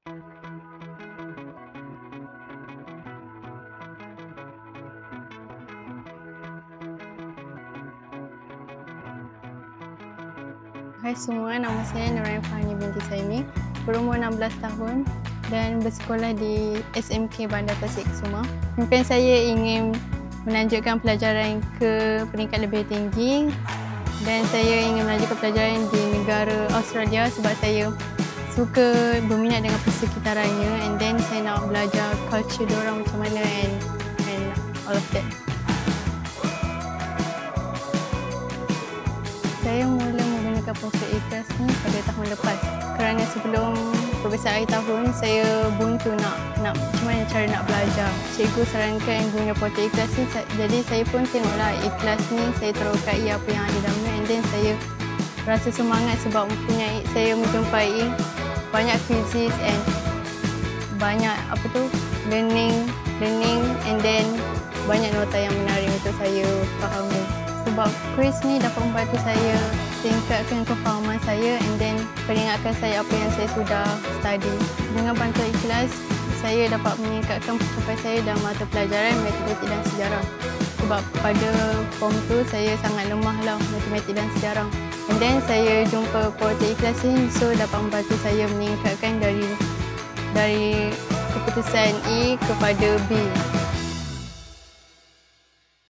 Hai semua, nama saya Nurain Fahani binti Saini, berumur 16 tahun dan bersekolah di SMK Bandar Tasik Kusuma. Impian saya ingin melanjutkan pelajaran ke peringkat lebih tinggi dan saya ingin melanjutkan pelajaran di negara Australia sebab saya suka berminat dengan persekitarannya, and then saya nak belajar culture diorang macam mana and all of that. Saya mula menggunakan Pocket iKlas ni pada tahun lepas kerana sebelum perpisahan akhir tahun saya buntu nak macam mana cara nak belajar. Cikgu sarankan guna Pocket iKlas ni, jadi saya pun tengoklah iKlas ni, saya terokai apa yang ada dalamnya, and then saya rasa semangat sebab saya menjumpai banyak quizzes and banyak learning and then banyak nota yang menarik untuk saya fahami. Sebab kuis ni dapat membantu saya tingkatkan kefahaman saya and then peringatkan saya apa yang saya sudah study. Dengan bantuan iKlas, saya dapat meningkatkan pencapaian saya dalam mata pelajaran matematik dan sejarah. Sebab pada form tu saya sangat lemah lah matematik dan sejarah. And then saya jumpa Pocket iKlas ni, so dapat membantu saya meningkatkan dari keputusan A kepada B.